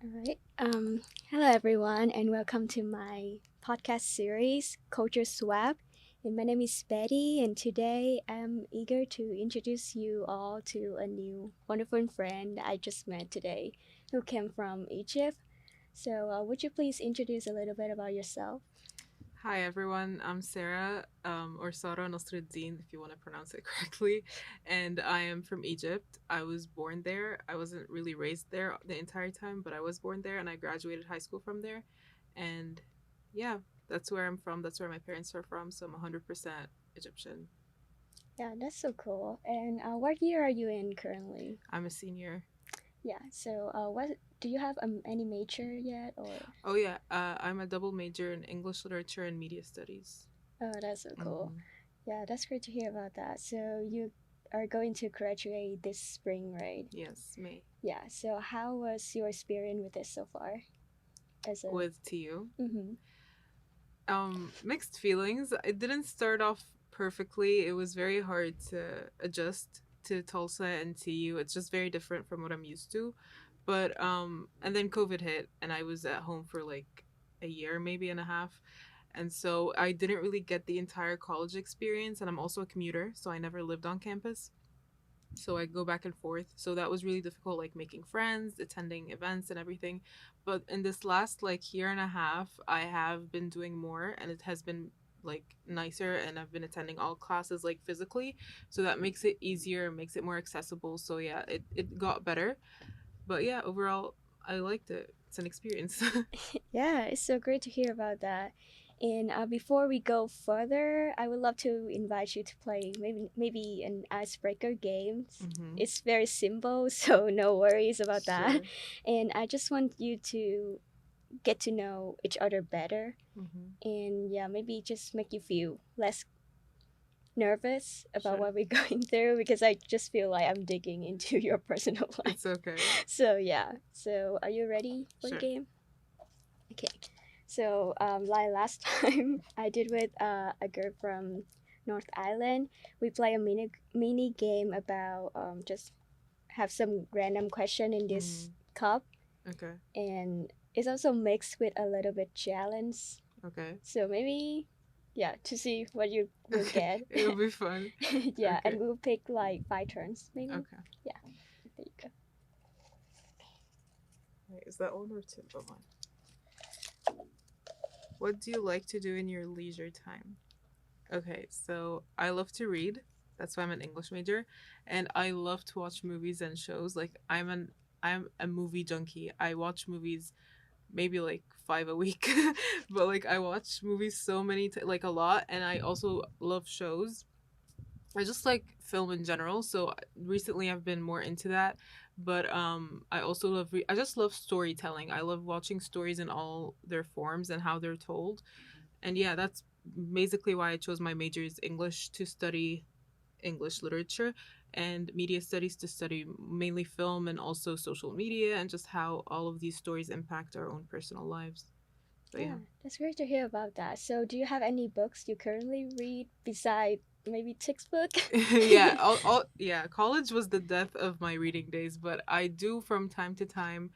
All right. Hello everyone, and welcome to my podcast series, Culture Swap. And my name is Betty, and today I'm eager to introduce you all to a new wonderful friend I just met today, who came from Egypt. So, would you please introduce a little bit about yourself? Hi everyone, I'm Sarah, or Sara Nasreldin if you want to pronounce it correctly, and I am from Egypt. I was born there. I wasn't really raised there the entire time, but I was born there and I graduated high school from there. And yeah, that's where I'm from. That's where my parents are from, so I'm 100% Egyptian. Yeah, that's so cool. And what year are you in currently? I'm a senior. Yeah. So, what do you have any major yet, or? Oh yeah, I'm a double major in English literature and media studies. Oh, that's so cool. Hmm. Yeah, that's great to hear about that. So you are going to graduate this spring, right? Yes, May. Yeah. So how was your experience with this so far? As a With TU. mm-hmm. Mixed feelings. It didn't start off perfectly. It was very hard to adjust to Tulsa and TU. It's just very different from what I'm used to. But and then COVID hit and I was at home for like a year, maybe and a half. And so I didn't really get the entire college experience, and I'm also a commuter, so I never lived on campus. So I go back and forth. So that was really difficult, like making friends, attending events and everything. But in this last like year and a half, I have been doing more, and it has been like nicer, and I've been attending all classes like physically. So that makes it easier, makes it more accessible. So yeah, it got better. But yeah, overall I liked it. It's an experience. Yeah, it's so great to hear about that. And before we go further, I would love to invite you to play maybe an icebreaker game. Mm-hmm. It's very simple, so no worries about that. Sure. And I just want you to get to know each other better, Mm-hmm. and yeah, maybe just make you feel less nervous about Sure. what we're going through, because I just feel like I'm digging into your personal life. It's okay. So yeah. So are you ready for the Sure. game? Okay. So like last time I did with a girl from North Island, we play a mini game about just have some random question in this Mm-hmm. cup, Okay. and it's also mixed with a little bit challenge. Okay. So maybe, yeah, to see what you will Okay. get. It'll be fun. Yeah, Okay. and we'll pick like 5 turns, maybe. Okay. Yeah, there you go. Wait, is that one or two? Oh, one. What do you like to do in your leisure time? Okay, so I love to read. That's why I'm an English major, and I love to watch movies and shows. Like I'm a movie junkie. I watch movies maybe like 5 a week, but like I watch movies so like a lot, and I also love shows. I just like film in general, so recently I've been more into that. But I also I just love storytelling. I love watching stories in all their forms and how they're told. And yeah, that's basically why I chose my major is English to study English literature, and media studies to study mainly film and also social media and just how all of these stories impact our own personal lives. But Yeah, yeah. that's great to hear about that. So, do you have any books you currently read beside maybe textbook? Yeah, yeah, college was the death of my reading days, but I do from time to time,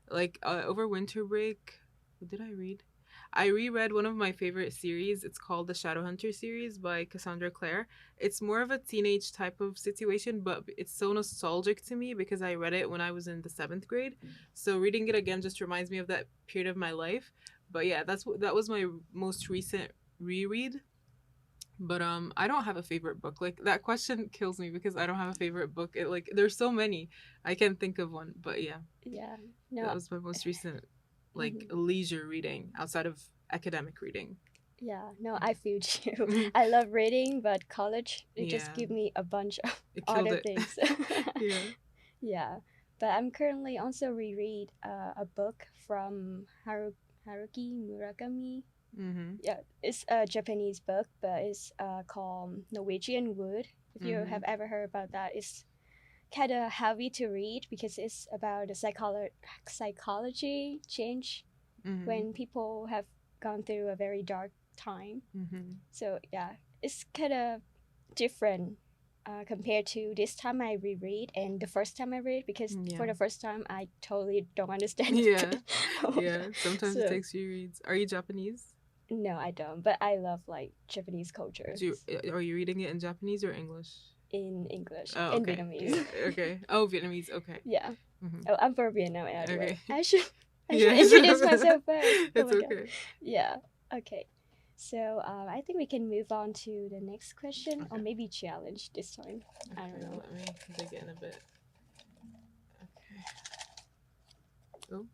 like over winter break. What did I read? I reread one of my favorite series. It's called the Shadowhunter series by Cassandra Clare. It's more of a teenage type of situation, but it's so nostalgic to me because I read it when I was in the 7th grade. So reading it again just reminds me of that period of my life. But yeah, that was my most recent reread. But I don't have a favorite book. Like that question kills me because I don't have a favorite book. It like there's so many. I can't think of one. But yeah, Yeah, no, that was my most recent like mhm. leisure reading outside of academic reading. Yeah, no, I feel you. Yeah. I love reading, but college it just Yeah, give me a bunch of it killed other it. things. Yeah. Yeah, but I'm currently also reread a book from Haruki Murakami. Mhm. Yeah, it's a Japanese book, but it's called Norwegian Wood. If you have Mhm. ever heard about that, it's kind of heavy to read because it's about the psychology change Mhm. when people have gone through a very dark time. Mhm. So yeah, it's kind of different compared to this time I reread and the first time I read, because Yeah. for the first time I totally don't understand Yeah. it. Oh my Yeah. God. Sometimes it So takes you reads. Are you Japanese? no, I don't. But I love like Japanese culture Are you reading it in Japanese or English? in English, Oh, in okay. Vietnamese. Yeah. Okay. Oh, Vietnamese. Okay. Yeah. Mm-hmm. Oh, I'm from Vietnam anyway. Okay. I should Yeah. introduce myself first. Oh It's my God. okay. Yeah. Okay. So I think we can move on to the next question, or Okay. maybe challenge this time. I don't Okay. know. Let me dig in a bit. Okay. Oh.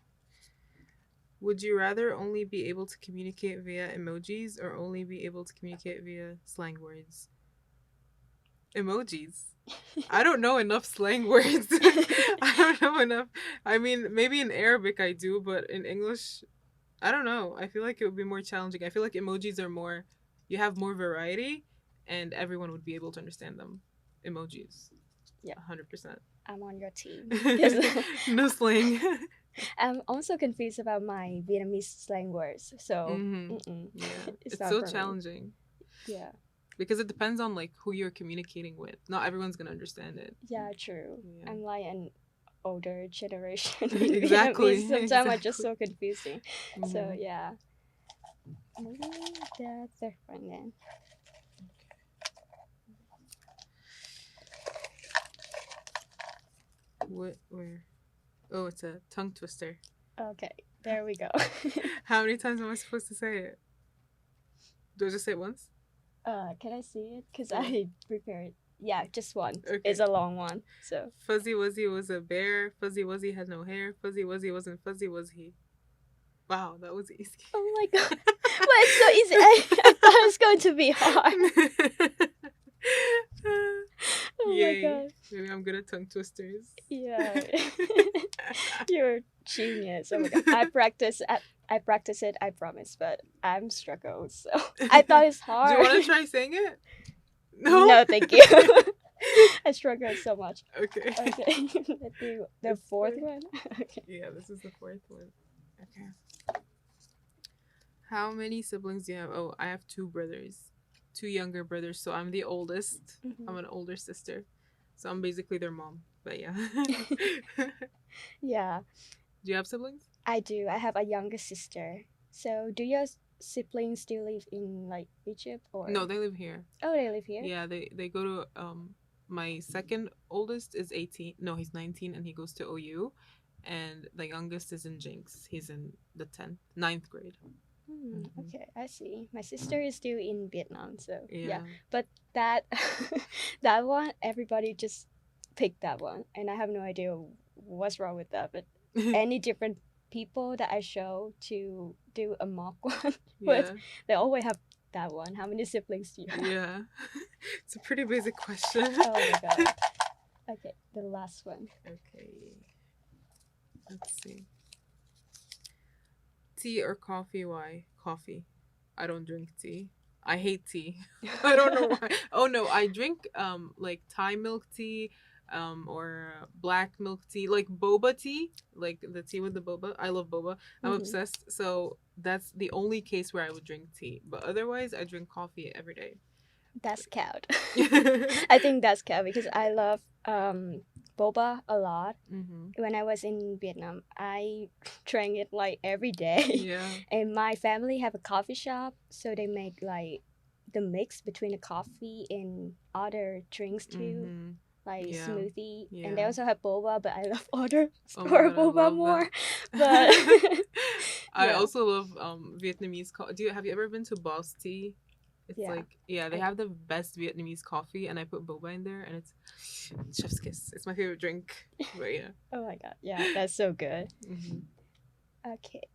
Would you rather only be able to communicate via emojis or only be able to communicate via slang words? Emojis. I don't know enough slang words. I don't know enough. I mean, maybe in Arabic I do, but in English, I don't know. I feel like it would be more challenging. I feel like emojis are more, you have more variety, and everyone would be able to understand them. Emojis. Yeah, 100%. I'm on your team. 'Cause No slang. I'm also confused about my Vietnamese slang words. So Mm-hmm. mm-mm, Yeah. it's It's not so for me. challenging Yeah. because it depends on like who you're communicating with. Not everyone's gonna understand it. Yeah, true. Yeah. I'm like an older generation in Vietnamese. Exactly. Sometimes I just Exactly. so confusing. So Mm-hmm. yeah, maybe the third one then. What? Where? Oh, it's a tongue twister. Okay, there we go. How many times am I supposed to say it? Do I just say it once? Can I see it? Cause Yeah. I prepared. Yeah, just one. Okay. It's a long one. So Fuzzy Wuzzy was a bear. Fuzzy Wuzzy had no hair. Fuzzy Wuzzy wasn't fuzzy, was he? Wow, that was easy. oh my God, well it's so easy. I thought it was going to be hard. Oh my Yay. God. Maybe I'm good at tongue twisters. Yeah. You're genius. Oh my God. I practice it, I promise, but I'm struggled. So I thought it's Do you hard. want to try saying it? No? No, thank you. I struggled so much. Okay. Okay. Let's do the It's fourth fine. one. Okay. Yeah, this is the fourth one. Okay. How many siblings do you have? Oh, I have two brothers, two younger brothers. So I'm the oldest. I'm an older sister. So I'm basically their mom. But yeah. Yeah, Do you have siblings? I do. I have a younger sister. So do your siblings still live in like Egypt or No, they live here. Oh, they live here? Yeah, they go to my second oldest is 18. No, he's 19 and he goes to OU. And the youngest is in Jinx. He's in the 10th, ninth grade. Okay, I see. My sister is still in Vietnam, so yeah. Yeah. But that that one, everybody just picked that one, and I have no idea what's wrong with that. But any different people that I show to do a mock one with, Yeah. they always have that one. How many siblings do you have? Yeah. It's a pretty basic question. Oh my God. Okay, the last one. Okay. Let's see. Tea or coffee? Why? Coffee. I don't drink tea. I hate tea. I don't know why. Oh no, I drink like Thai milk tea, or black milk tea, like boba tea, like the tea with the boba. I love boba. I'm obsessed. So that's the only case where I would drink tea. But otherwise, I drink coffee every day. That's count. I think that's count because I love boba a lot. When I was in Vietnam, I drank it like every day. Yeah. And my family have a coffee shop, so they make like the mix between the coffee and other drinks too, like Yeah. smoothie. Yeah. And they also have boba, but I love other Oh my store God, I boba love more. that. But I yeah. also love Vietnamese have you ever been to Boss Tea? It's Yeah. like, yeah, they have the best Vietnamese coffee, and I put boba in there, and it's chef's kiss. It's my favorite drink. But yeah. Oh my God, yeah, that's so good. Mhm. Okay,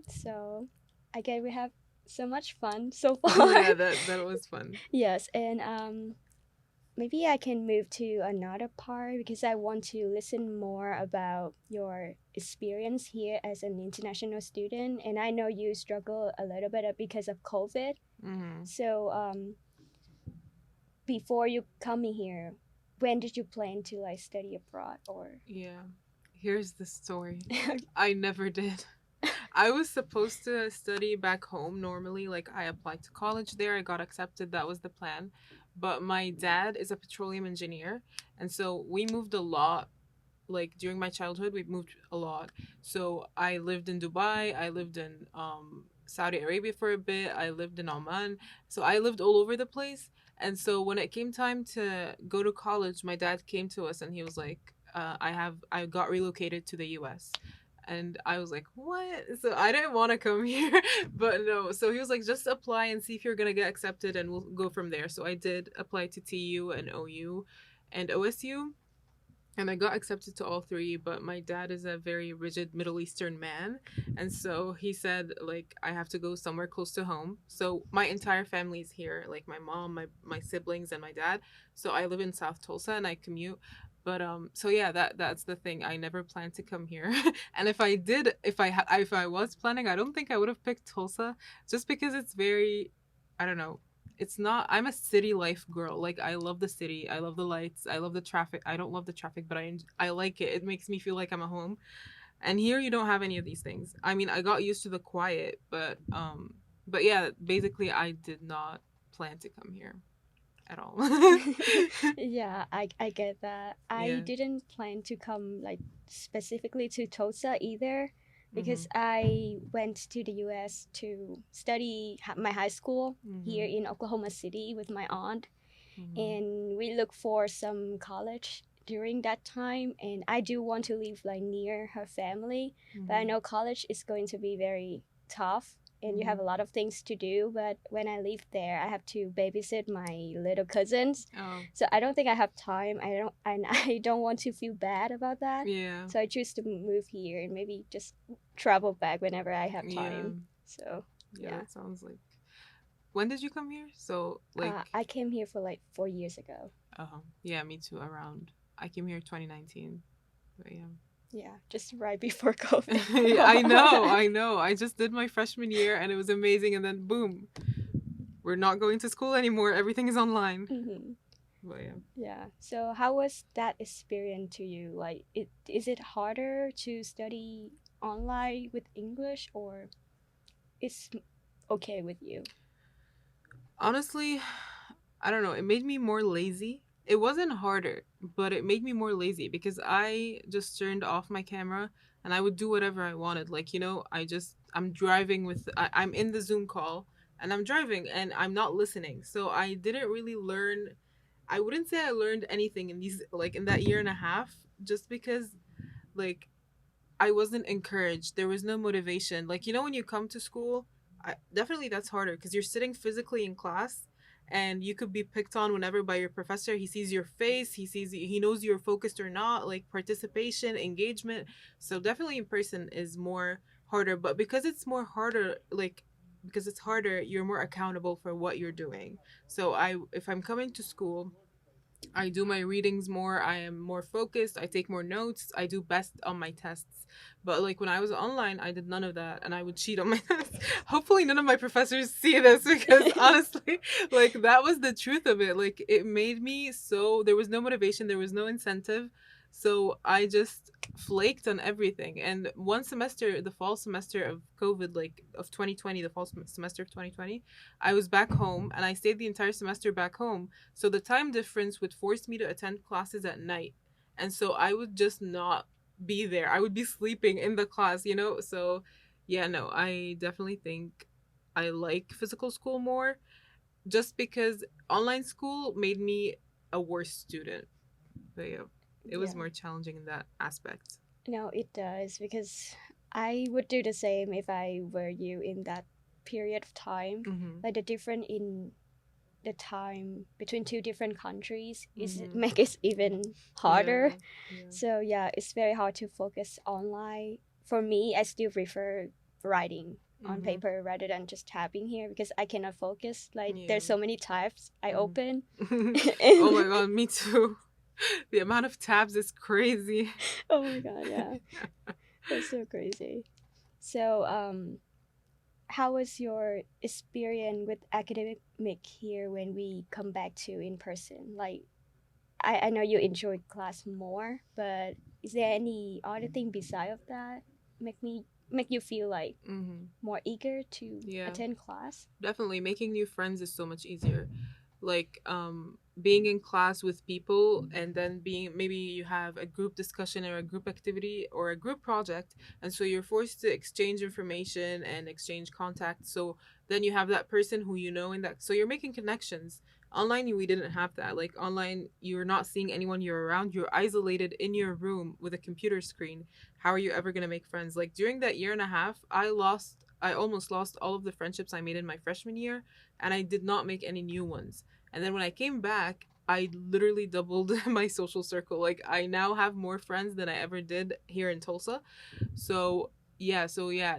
so I guess we have so much fun so far. Yeah, that was fun. Yes, and maybe I can move to another part because I want to listen more about your experience here as an international student. And I know you struggle a little bit because of COVID. So before you coming here, when did you plan to like study abroad or? Yeah. Here's the story. I never did. I was supposed to study back home normally. Like, I applied to college there, I got accepted. That was the plan. but my dad is a petroleum engineer, and so we moved a lot. Like during my childhood, we moved a lot. So I lived in Dubai, I lived in Saudi Arabia for a bit, I lived in Oman. So I lived all over the place. And so when it came time to go to college, my dad came to us and he was like, I got relocated to the US. And I was like, what? So I didn't want to come here, but no. So he was like, just apply and see if you're going to get accepted and we'll go from there. So I did apply to TU and OU and OSU, and I got accepted to all three, but my dad is a very rigid Middle Eastern man, and so he said like I have to go somewhere close to home. So my entire family is here, like my mom, my siblings, and my dad. So I live in South Tulsa and I commute. But so yeah, that's the thing. I never planned to come here, and if I did, if I was planning, I don't think I would have picked Tulsa, just because it's very, I don't know, it's not, I'm a city life girl. Like I love the city, I love the lights, I love the traffic. I don't love the traffic, but I like it. It makes me feel like I'm at home. And here you don't have any of these things. I mean, I got used to the quiet, but yeah, basically I did not plan to come here at all. Yeah, I get that. I Yeah. didn't plan to come like specifically to Tulsa either because Mhm. I went to the US to study my high school here Mhm. in Oklahoma City with my aunt, Mhm. and we look for some college during that time, and I do want to live like near her family, but I Mhm. know college is going to be very tough and you have Mhm. a lot of things to do. But when I live there, I have to babysit my little cousins, Oh. so I don't think I have time. I don't and I don't want to feel bad about that, Yeah. so I choose to move here and maybe just travel back whenever I have Yeah. time. So Yeah, yeah. that sounds like. When did you come here? So like, I came here for like 4 years ago. yeah, me too. Around, I came here 2019. But yeah. Yeah, just right before COVID. I know, I know. I just did my freshman year and it was amazing, and then boom, we're not going to school anymore. Everything is online. Hmm. But yeah. Yeah. So how was that experience to you? Like, is it harder to study online with English, or it's okay with you? Honestly, I don't know. It made me more lazy. It wasn't harder, but it made me more lazy because I just turned off my camera and I would do whatever I wanted. Like, I'm driving I'm in the Zoom call and I'm driving and I'm not listening. So I didn't really learn. I wouldn't say I learned anything in in that year and a half, just because, like, I wasn't encouraged. There was no motivation. Like, when you come to school, definitely that's harder because you're sitting physically in class and you could be picked on whenever by your professor. He sees your face, he knows you're focused or not, like participation, engagement. So definitely in person is more harder, but because it's harder, you're more accountable for what you're doing. So if I'm coming to school, I do my readings more. I am more focused. I take more notes. I do best on my tests. But like when I was online, I did none of that and I would cheat on my tests. Hopefully, none of my professors see this because honestly, like that was the truth of it. Like it made me so, there was no motivation, there was no incentive. So I just flaked on everything. And one semester, the fall semester of COVID, like of 2020, the semester of 2020, I was back home and I stayed the entire semester back home, so the time difference would force me to attend classes at night. And so I would just not be there. I would be sleeping in the class. So yeah, no, I definitely think I like physical school more, just because online school made me a worse student. But yeah, it was Yeah. more challenging in that aspect. No, it does because I would do the same if I were you in that period of time. Mm-hmm. Like the difference in the time between two different countries is Mm-hmm. make it even harder. Yeah. Yeah. So yeah, it's very hard to focus online. For me, I still prefer writing on Mm-hmm. paper rather than just tapping here because I cannot focus. Like Yeah. there's so many tabs I open, Mm-hmm. Oh and my god, me too. The amount of tabs is crazy. oh my god, yeah, that's so crazy. So how was your experience with academic here when we come back to in person? Like I know you enjoyed class more, but is there any other thing beside of that make you feel like Mm-hmm. more eager to Yeah, attend class? definitely. Making new friends is so much easier. like being in class with people, and then being, maybe you have a group discussion or a group activity or a group project, and so you're forced to exchange information and exchange contacts. So then you have that person who you know in that, so you're making connections. Online, we didn't have that. Like online, you're not seeing anyone, you're around, you're isolated in your room with a computer screen. How are you ever going to make friends? Like during that year and a half, I almost lost all of the friendships I made in my freshman year, and I did not make any new ones. And then when I came back, I literally doubled my social circle. Like I now have more friends than I ever did here in Tulsa. So yeah,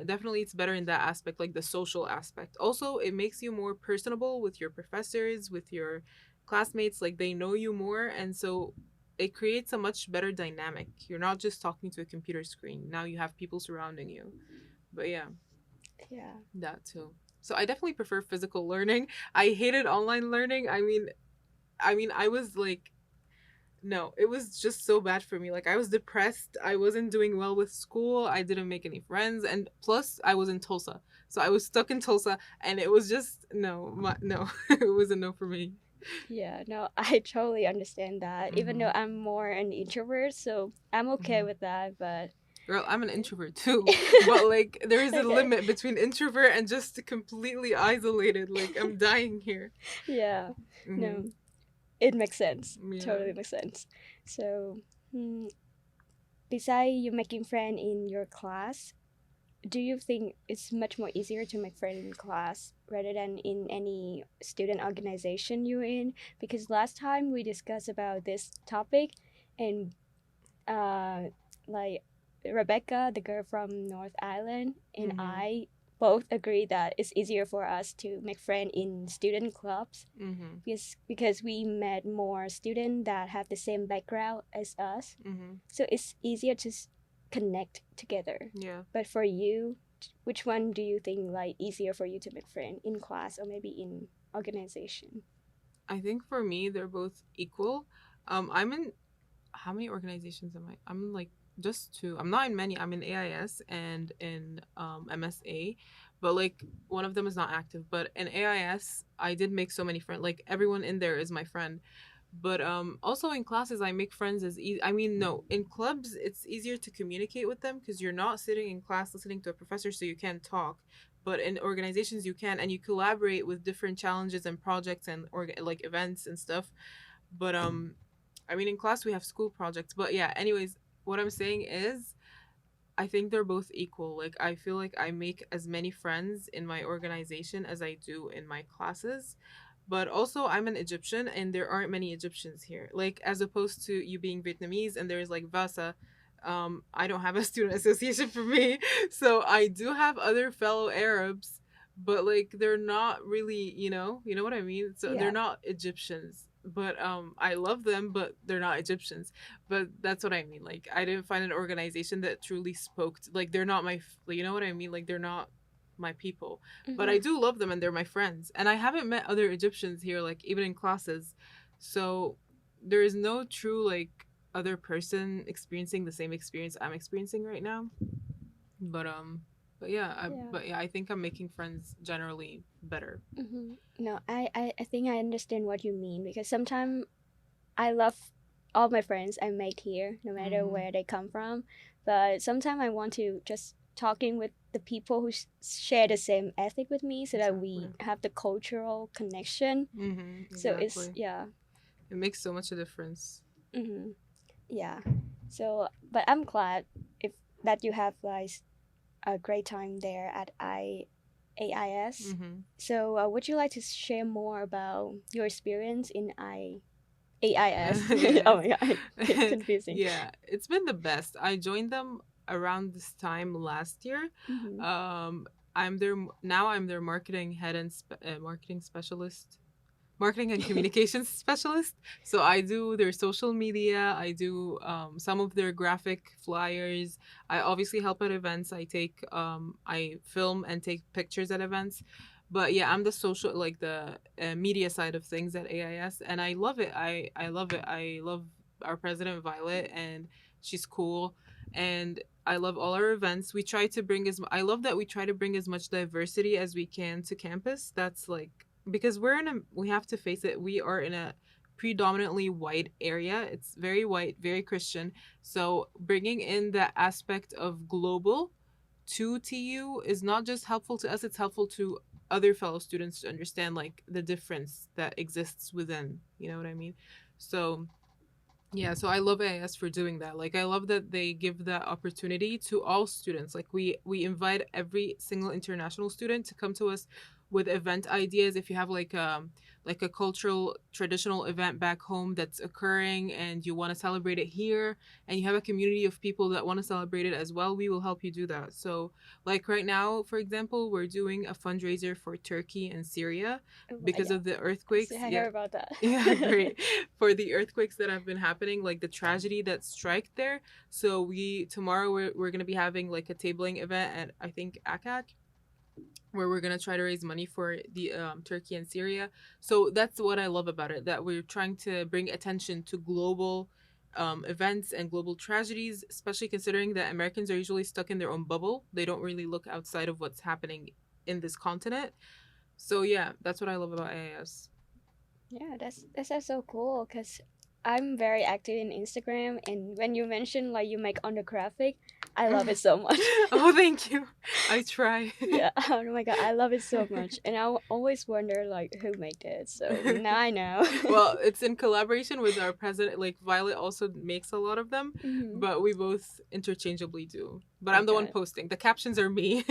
definitely it's better in that aspect, like the social aspect. Also, it makes you more personable with your professors, with your classmates, like they know you more, and so it creates a much better dynamic. You're not just talking to a computer screen. Now you have people surrounding you. But yeah, Yeah. that too. So I definitely prefer physical learning. I hated online learning. I mean, I was like, no, it was just so bad for me. Like, I was depressed. I wasn't doing well with school. I didn't make any friends. And plus, I was in Tulsa. So I was stuck in Tulsa. And it was just, no, no, it was a no for me. Yeah, no, I totally understand that. Even though Mm-hmm. I'm more an introvert, so I'm okay Mm-hmm. with that, but Girl, I'm an introvert too. But, like, there is a okay. limit between introvert and just completely isolated. Like, I'm dying here. Yeah. Mm-hmm. No, it makes sense. Yeah. Totally makes sense. So, besides you making friend in your class, do you think it's much more easier to make friends in class rather than in any student organization you're in? Because last time we discussed about this topic, and uh, like Rebecca, the girl from North Island, and Mm-hmm. I both agree that it's easier for us to make friends in student clubs Mm-hmm. because we met more students that have the same background as us, Mm-hmm. so it's easier to connect together. Yeah. But for you, which one do you think like easier for you to make friend in class or maybe in organization? I think for me, they're both equal. I'm in, how many organizations am I? I'm in like just two. I'm not in many. I'm in AIS and in MSA, but like one of them is not active. But in AIS, I did make so many friends. Like everyone in there is my friend. But also in classes, I make friends as easy. I mean, no, in clubs, it's easier to communicate with them because you're not sitting in class listening to a professor, so you can't talk. But in organizations, you can, and you collaborate with different challenges and projects and like events and stuff. But I mean, in class we have school projects. But yeah, anyways, what I'm saying is, I think they're both equal. Like I feel like I make as many friends in my organization as I do in my classes. But also I'm an Egyptian and there aren't many Egyptians here. Like as opposed to you being Vietnamese and there's like Vasa, I don't have a student association for me. So I do have other fellow Arabs, but like they're not really, you know what I mean? So they're Yeah. not Egyptians. But I love them, but they're not Egyptians. But that's what I mean. Like I didn't find an organization that truly spoke to, like they're not my you know what I mean? Like they're not my people. But I Mm-hmm. do love them and they're my friends. And I haven't met other Egyptians here, like even in classes. So there is no true like other person experiencing the same experience I'm experiencing right now. But Yeah. I think I'm making friends generally better. No, I think I understand what you mean because sometimes I love all my friends I make here, no matter Mm-hmm. where they come from. But sometimes I want to just talking with the people who share the same ethic with me, so that we Exactly. have the cultural connection. Mm-hmm. So it's Exactly. yeah, It makes so much a difference. mm-hmm, yeah. So, but I'm glad if that you have like a great time there at AIS. Mm-hmm. So, would you like to share more about your experience in AIS? Oh Yes. my god, it's confusing. Yeah, it's been the best. I joined them around this time last year. Mm-hmm. Um, I'm their marketing head and marketing specialist, marketing and communications specialist. So I do their social media. I do some of their graphic flyers. I obviously help at events. I film and take pictures at events. But yeah, I'm the social, like the media side of things at AIS, and I love it. I love it. I love our president Violet, and she's cool, and I love all our events. I love that we try to bring as much diversity as we can to campus. That's like because we have to face it, we are in a predominantly white area. It's very white, very Christian. So bringing in that aspect of global to TU is not just helpful to us, it's helpful to other fellow students to understand like the difference that exists within, you know what I mean? So yeah, so I love AIS for doing that. Like I love that they give that opportunity to all students. Like we invite every single international student to come to us with event ideas. If you have like a cultural traditional event back home that's occurring and you want to celebrate it here and you have a community of people that want to celebrate it as well, we will help you do that. So like right now, for example, we're doing a fundraiser for Turkey and Syria Oh, because yeah. of the So earthquakes. I Yeah, heard about that. yeah, great. For the earthquakes that have been happening, like the tragedy that struck there. So we tomorrow we're gonna be having like a tabling event at I think ACAC, where we're gonna try to raise money for the Turkey and Syria. So that's what I love about it, that we're trying to bring attention to global events and global tragedies, especially considering that Americans are usually stuck in their own bubble. They don't really look outside of what's happening in this continent. So yeah, that's what I love about AIS. Yeah, that's so cool because I'm very active in Instagram, and when you mention like you make undergraphic, I love it so much. Oh, thank you. I try. Yeah, oh my god, I love it so much, and always wonder like who made it. So now I know. Well, it's in collaboration with our president. Like Violet also makes a lot of them, Hmm. but we both interchangeably do. But Oh I'm the one god, posting. The captions are me.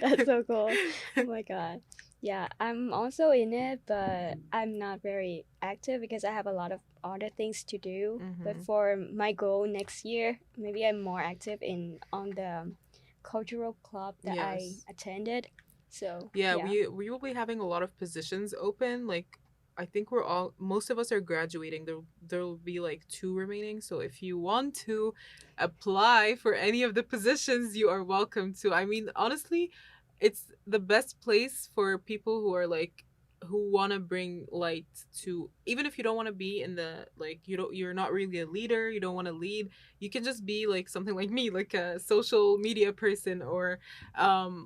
that's so cool. Oh my god. Yeah, I'm also in it, but I'm not very active because I have a lot of other things to do. But Hmm. for my goal next year, maybe I'm more active in on the cultural club that I Yes. attended. So Yeah, yeah. we will be having a lot of positions open. Like I think we're all most of us are graduating. There will be like two remaining. So if you want to apply for any of the positions, you are welcome to. I mean, honestly, it's the best place for people who are like who want to bring light to, even if you don't want to be in the like you're not really a leader, you don't want to lead, you can just be like something like me, like a social media person or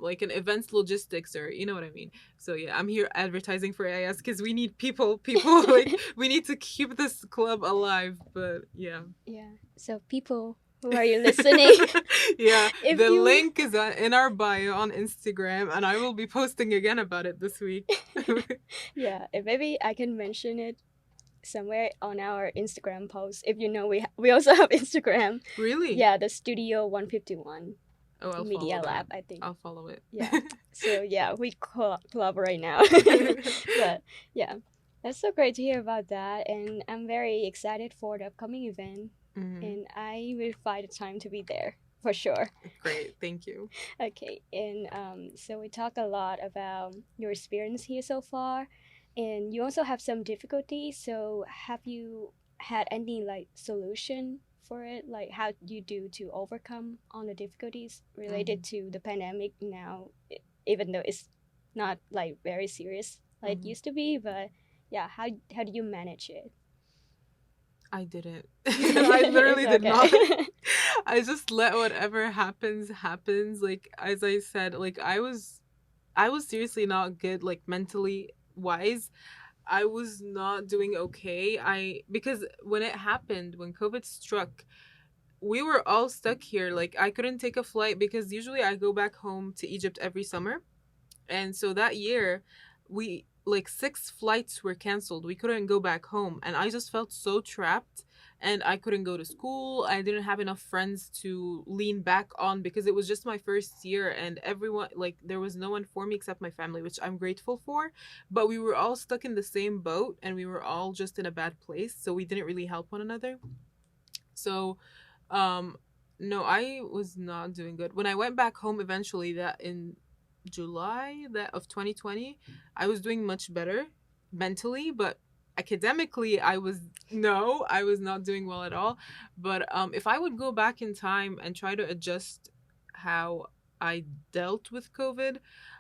like an events logistics, or you know what I mean. So yeah, I'm here advertising for AIS because we need people like we need to keep this club alive. But yeah. Yeah. So people who are you listening? Yeah, If the you link is in our bio on Instagram and I will be posting again about it this week. yeah, and maybe I can mention it somewhere on our Instagram post. If you know, we also have Instagram. Really? Yeah, the Studio 151 Oh, I'll follow Media that. Lab, I think. I'll follow it. Yeah. So yeah, we collaborate now. But yeah, that's so great to hear about that, and I'm very excited for the upcoming event, Hmm. and I will find the time to be there for sure. Great, thank you. Okay, and so we talk a lot about your experience here so far, and you also have some difficulties. So have you had any like solution for it? Like how you do to overcome all the difficulties related Hmm. to the pandemic now, even though it's not like very serious like it Hmm. used to be, but yeah, how do you manage it? I didn't. I It's literally did not. okay. I just let whatever happens happens. Like as I said, like I was seriously not good like mentally wise. I was not doing okay. I because when it happened, when COVID struck, we were all stuck here. Like I couldn't take a flight because usually I go back home to Egypt every summer. And so that year, we like six flights were canceled. We couldn't go back home. And I just felt so trapped. And I couldn't go to school. I didn't have enough friends to lean back on because it was just my first year. And everyone, like, there was no one for me except my family, which I'm grateful for. But we were all stuck in the same boat and we were all just in a bad place. So we didn't really help one another. So, um, no, I was not doing good. When I went back home eventually, that in July that of 2020, I was doing much better mentally, but academically I was not doing well at all. But if I would go back in time and try to adjust how I dealt with COVID,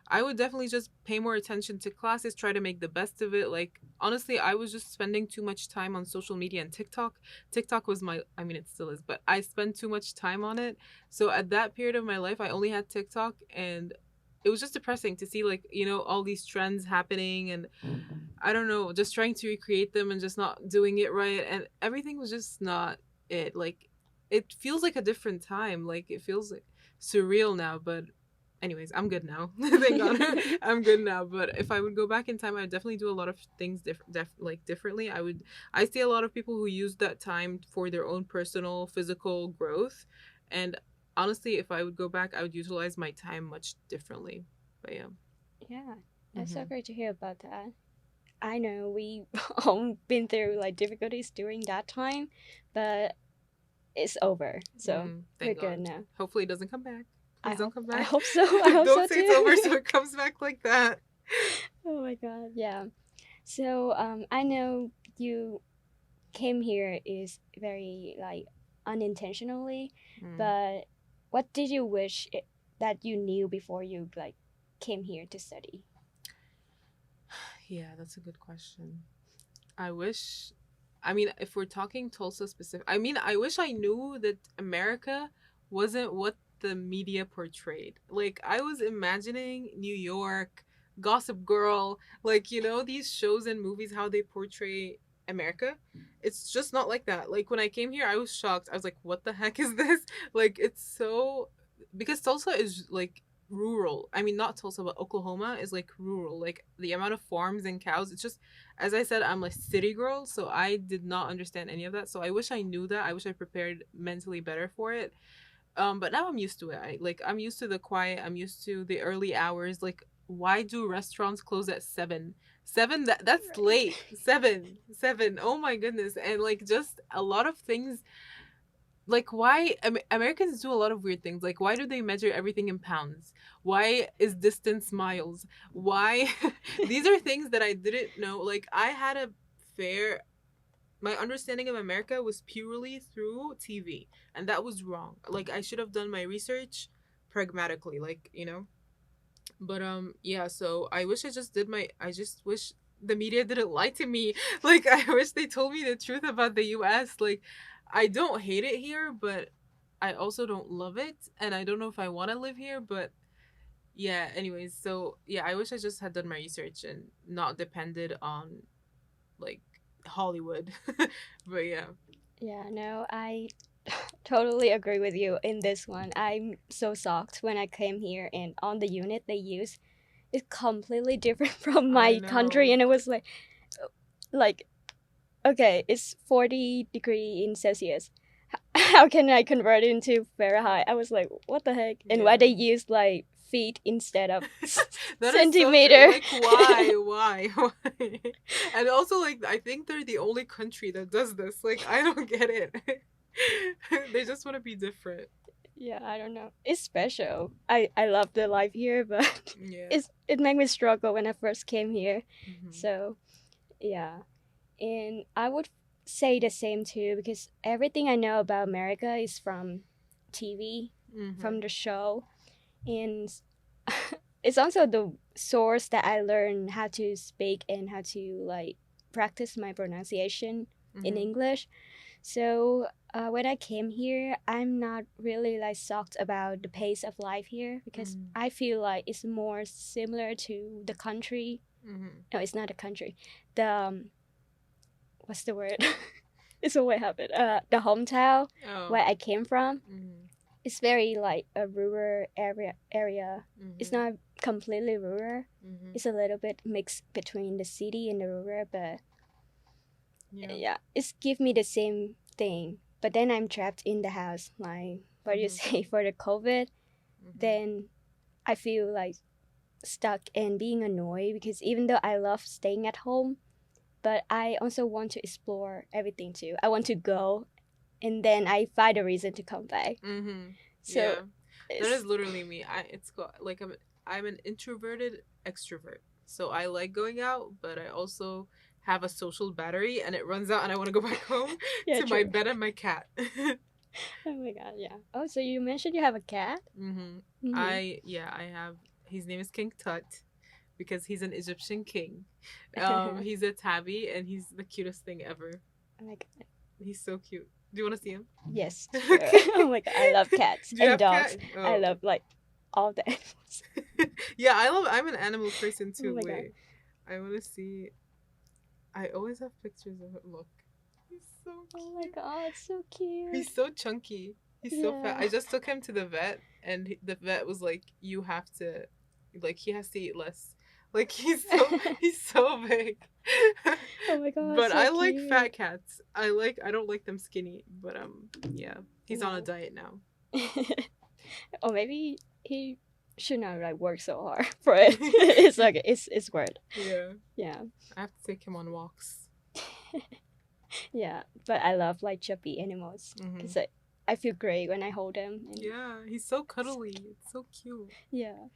I would definitely just pay more attention to classes, try to make the best of it. Like honestly, I was just spending too much time on social media and TikTok. TikTok was my, I mean it still is, but I spent too much time on it. So at that period of my life, I only had TikTok, and it was just depressing to see, like, all these trends happening, and I don't know, just trying to recreate them and just not doing it right, and everything was just not it. Like, it feels like a different time. Like, it feels like surreal now, but anyways, I'm good now. Thank God. I'm good now. But if I would go back in time, I would definitely do a lot of things differently. I see a lot of people who use that time for their own personal physical growth, and honestly, if I would go back, I would utilize my time much differently. But yeah. Yeah, that's so Mm-hmm. great to hear about that. I know we all been through like difficulties during that time, but it's over, so we're Thank good God. now. Hopefully it doesn't come back. I Please don't hope come I back. hope so. I hope so Don't say it's over so too. it comes back like that. Oh my god, yeah. So I know you came here is very like unintentionally, Mm. but what did you wish that you knew before you like came here to study? Yeah, that's a good question. I wish, I mean, if we're talking Tulsa specific, I mean, I wish I knew that America wasn't what the media portrayed. Like, I was imagining New York, Gossip Girl, like, these shows and movies, how they portray America. It's just not like that. Like, when I came here, I was shocked. I was like, what the heck is this? Like, it's so, because Tulsa is like rural. I mean, not Tulsa, but Oklahoma is like rural. Like, the amount of farms and cows, it's just, as I said, I'm a city girl, so I did not understand any of that. So I wish I knew that. I wish I prepared mentally better for it. But now I'm used to it. I'm used to the quiet. I'm used to the early hours. Like, why do restaurants close at 7? 7, that's Right. late. 7, 7. Oh my goodness. And like, just a lot of things, like, why Americans do a lot of weird things. Like, why do they measure everything in pounds? Why is distance miles? Why these are things that I didn't know. Like, I had a fair my understanding of America was purely through TV, and that was wrong. Like, I should have done my research pragmatically, like, but yeah, so I just wish the media didn't lie to me. Like, I wish they told me the truth about the US. Like, I don't hate it here, but I also don't love it, and I don't know if I want to live here, but yeah, anyways, so yeah, I wish I just had done my research and not depended on, like, Hollywood. But yeah. Yeah, no, I totally agree with you in this one. I'm so shocked when I came here and on the unit they use is completely different from I my country, know. and it was like okay, it's 40 degree in Celsius. How can I convert it into Fahrenheit? I was like, what the heck? And why Yeah. they use like feet instead of That is so true. centimeter? Like, why? Why? Why? And also, like, I think they're the only country that does this. Like, I don't get it. They just want to be different. Yeah, I don't know. It's special. I love the life here, but Yeah. it made me struggle when I first came here. Hmm. So yeah, and I would say the same too because everything I know about America is from TV, from Hmm. the show, and it's also the source that I learned how to speak and how to like practice my pronunciation in Hmm. English. So when I came here, I'm not really like shocked about the pace of life here because Hmm. I feel like it's more similar to the country. Hmm. No, it's not a country. The what's the word? It's a what happened. The hometown Oh. where I came from. Hmm. It's very like a rural area. It's Hmm. not completely rural. Hmm. It's a little bit mixed between the city and the rural, but Yeah. yeah, it's give me the same thing. But then I'm trapped in the house, like what do you Hmm. say for the COVID? Hmm. Then I feel like stuck and being annoyed because even though I love staying at home, but I also want to explore everything too. I want to go, and then I find a reason to come back. Hmm. So Yeah. That is it's literally me. It's got like, I'm an introverted extrovert. So I like going out, but I also have a social battery, and it runs out, and I want to go back home yeah, to my true. bed and my cat. Oh my god, yeah. Oh, so you mentioned you have a cat? Hmm. Mm-hmm. I have, his name is King Tut, because he's an Egyptian king. He's a tabby, and he's the cutest thing ever. Oh my god. He's so cute. Do you want to see him? Yes, sure. Okay. Oh my god, I love cats Do you and have dogs. cat? I Oh. love like all the animals. Yeah, I'm an animal person Oh too. my god. Wait, I want to see. I always have pictures of it. Look, he's so Oh my cute. god, so cute. He's so chunky. He's so fat. Yeah. I just took him to the vet, and the vet was like, "You have to, like, he has to eat less. Like, he's so big." Oh my god, But so I like fat cute. cats. I don't like them skinny. But yeah, he's on a No. diet now. Or maybe he should not like work so hard for it. It's like it's worth. Yeah, Yeah. I have to take him on walks. Yeah. But I love like chubby animals Hmm. because I feel great when I hold them and Yeah, he's so cuddly. It's so cute. yeah.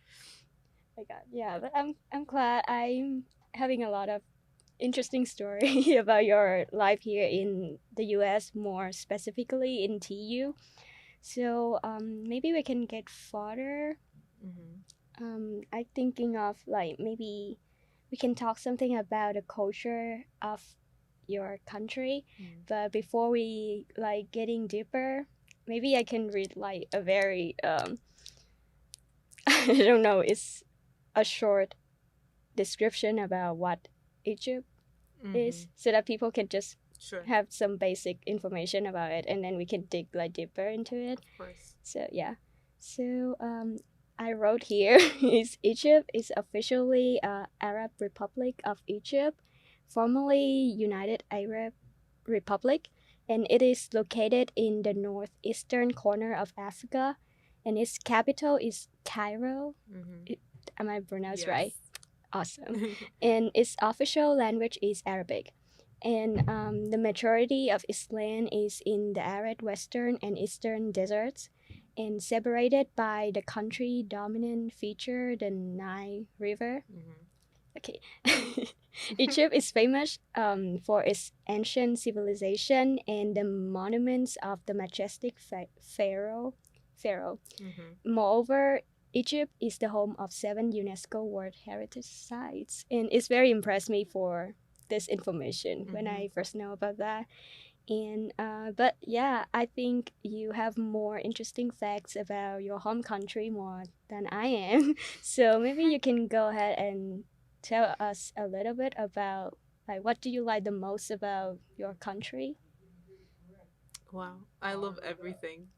My god. Yeah, but I'm glad I'm having a lot of interesting story about your life here in the US, more specifically in TU. So maybe we can get further. Hmm. I'm thinking of like maybe we can talk something about the culture of your country. Mm. But before we like getting deeper, maybe I can read like a very I don't know, it's a short description about what Egypt is, Hmm. so that people can just Sure, have some basic information about it, and then we can dig like deeper into it. of course. So yeah, so I wrote here is Egypt is officially Arab Republic of Egypt, formerly United Arab Republic, and it is located in the northeastern corner of Africa, and its capital is Cairo. Hmm. It, am I pronounced Yes. right? Awesome. And its official language is Arabic. And the majority of its land is in the arid western and eastern deserts, and separated by the country dominant feature, the Nile River. Hmm. Okay. Egypt is famous for its ancient civilization and the monuments of the majestic Pharaoh. Hmm. Moreover, Egypt is the home of 7 UNESCO World Heritage Sites, and it's very impressed me for this information when Hmm. I first know about that. And but yeah, I think you have more interesting facts about your home country more than I am. So maybe you can go ahead and tell us a little bit about like what do you like the most about your country? Wow, I love everything.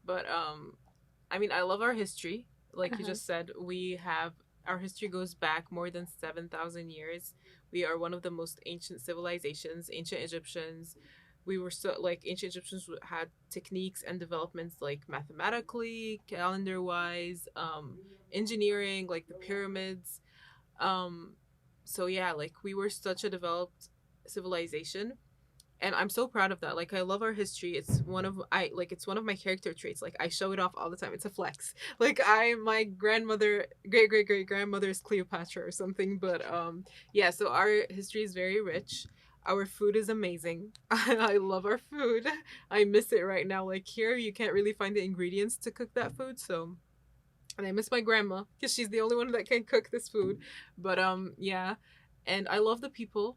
But I mean, I love our history. Like you Uh-huh. just said, we have our history goes back more than 7,000 years. We are one of the most ancient civilizations, ancient Egyptians. We were so like ancient Egyptians had techniques and developments like mathematically, calendar wise, engineering, like the pyramids. Um, so yeah, like we were such a developed civilization, and I'm so proud of that. Like I love our history. It's one of my character traits. Like I show it off all the time. It's a flex. Like my grandmother, great grandmother is Cleopatra or something. But yeah. So our history is very rich. Our food is amazing. I love our food. I miss it right now. Like here, you can't really find the ingredients to cook that food. So and I miss my grandma because she's the only one that can cook this food. But yeah, and I love the people.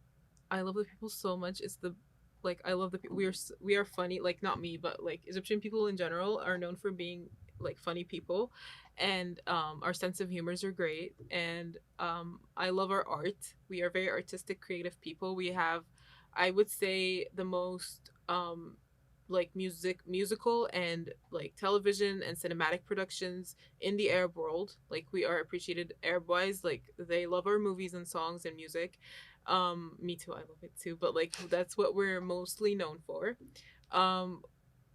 I love the people so much. It's the like I love the we are funny. Like not me, but like Egyptian people in general are known for being like funny people, and our sense of humors are great. And I love our art. We are very artistic, creative people. We have, I would say, the most like musical and like television and cinematic productions in the Arab world. Like we are appreciated Arab wise. Like they love our movies and songs and music. Me too, I love it too. But like that's what we're mostly known for. Um,